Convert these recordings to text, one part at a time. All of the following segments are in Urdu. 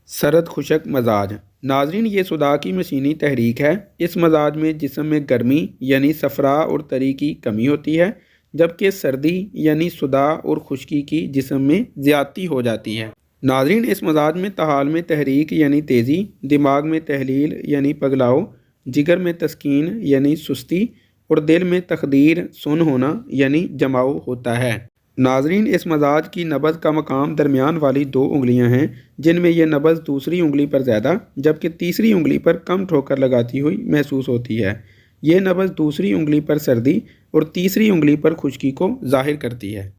سرد خشک مزاج ناظرین یہ صدا کی مشینی تحریک ہے۔ اس مزاج میں جسم میں گرمی یعنی صفرا اور تری کی کمی ہوتی ہے، جبکہ سردی یعنی صدا اور خشکی کی جسم میں زیادتی ہو جاتی ہے۔ ناظرین اس مزاج میں تحال میں تحریک یعنی تیزی، دماغ میں تحلیل یعنی پگھلاؤ، جگر میں تسکین یعنی سستی اور دل میں تخدیر سن ہونا یعنی جماؤ ہوتا ہے۔ ناظرین اس مزاج کی نبض کا مقام درمیان والی 2 انگلیاں ہیں، جن میں یہ نبض دوسری انگلی پر زیادہ جبکہ تیسری انگلی پر کم ٹھوکر لگاتی ہوئی محسوس ہوتی ہے۔ یہ نبض دوسری انگلی پر سردی اور تیسری انگلی پر خشکی کو ظاہر کرتی ہے۔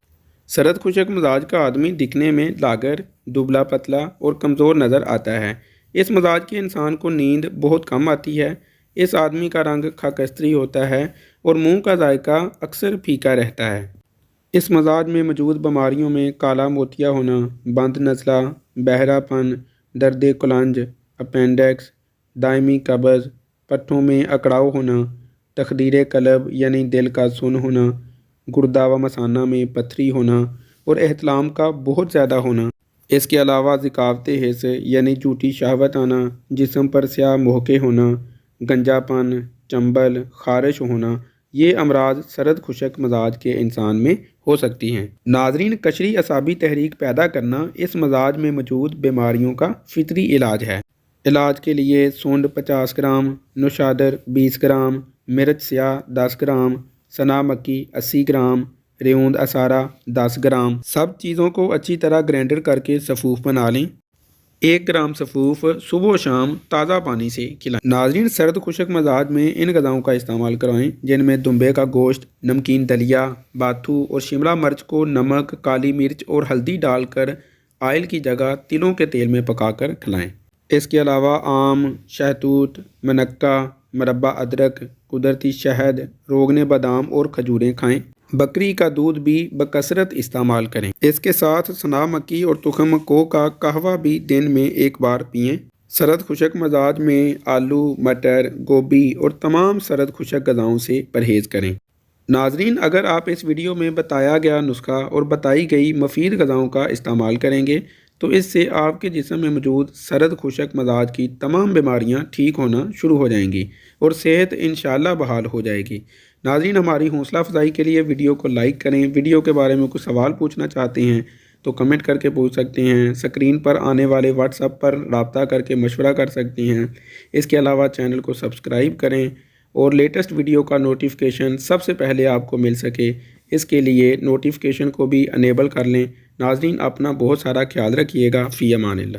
سرد خشک مزاج کا آدمی دکھنے میں لاغر، دبلا پتلا اور کمزور نظر آتا ہے۔ اس مزاج کے انسان کو نیند بہت کم آتی ہے۔ اس آدمی کا رنگ خاکستری ہوتا ہے اور منہ کا ذائقہ اکثر پھیکا رہتا ہے۔ اس مزاج میں موجود بیماریوں میں کالا موتیا ہونا، بند نزلہ، بہرا پن، درد کلنج، اپینڈکس، دائمی قبض، پٹھوں میں اکڑاؤ ہونا، تخدیر قلب یعنی دل کا سن ہونا، گردہ و مثانہ میں پتھری ہونا اور احتلام کا بہت زیادہ ہونا۔ اس کے علاوہ ذکاوت حس یعنی جھوٹی شہوت آنا، جسم پر سیاہ مہکے ہونا، گنجا پن، چنبل، خارش ہونا، یہ امراض سرد خشک مزاج کے انسان میں ہو سکتی ہیں۔ ناظرین قشری اعصابی تحریک پیدا کرنا اس مزاج میں موجود بیماریوں کا فطری علاج ہے۔ علاج کے لیے سونڈ 50 گرام، نوشادر 20 گرام، مرچ سیاہ 10 گرام، سنا مکی 80 گرام، ریوند اسارہ 10 گرام، سب چیزوں کو اچھی طرح گرائنڈر کر کے سفوف بنا لیں۔ 1 گرام سفوف صبح و شام تازہ پانی سے کھلائیں۔ ناظرین سرد خشک مزاج میں ان غذاؤں کا استعمال کرائیں جن میں دمبے کا گوشت، نمکین دلیا، باتھو اور شملہ مرچ کو نمک، کالی مرچ اور ہلدی ڈال کر آئل کی جگہ تلوں کے تیل میں پکا کر کھلائیں۔ اس کے علاوہ آم، شہتوت، منقہ، مربع ادرک، قدرتی شہد، روغن بادام اور کھجوریں کھائیں۔ بکری کا دودھ بھی بکثرت استعمال کریں۔ اس کے ساتھ سنا مکی اور تخم کو کا قہوہ بھی دن میں 1 بار پئیں۔ سرد خشک مزاج میں آلو، مٹر، گوبھی اور تمام سرد خشک غذاؤں سے پرہیز کریں۔ ناظرین اگر آپ اس ویڈیو میں بتایا گیا نسخہ اور بتائی گئی مفید غذاؤں کا استعمال کریں گے تو اس سے آپ کے جسم میں موجود سرد خشک مزاج کی تمام بیماریاں ٹھیک ہونا شروع ہو جائیں گی اور صحت انشاءاللہ بحال ہو جائے گی۔ ناظرین ہماری حوصلہ افزائی کے لیے ویڈیو کو لائک کریں۔ ویڈیو کے بارے میں کوئی سوال پوچھنا چاہتے ہیں تو کمنٹ کر کے پوچھ سکتے ہیں۔ اسکرین پر آنے والے واٹس ایپ پر رابطہ کر کے مشورہ کر سکتے ہیں۔ اس کے علاوہ چینل کو سبسکرائب کریں اور لیٹسٹ ویڈیو کا نوٹیفیکیشن سب سے پہلے آپ کو مل سکے، اس کے لیے نوٹیفیکیشن کو بھی انیبل کر لیں۔ ناظرین اپنا بہت سارا خیال رکھیے گا۔ فی امان اللہ۔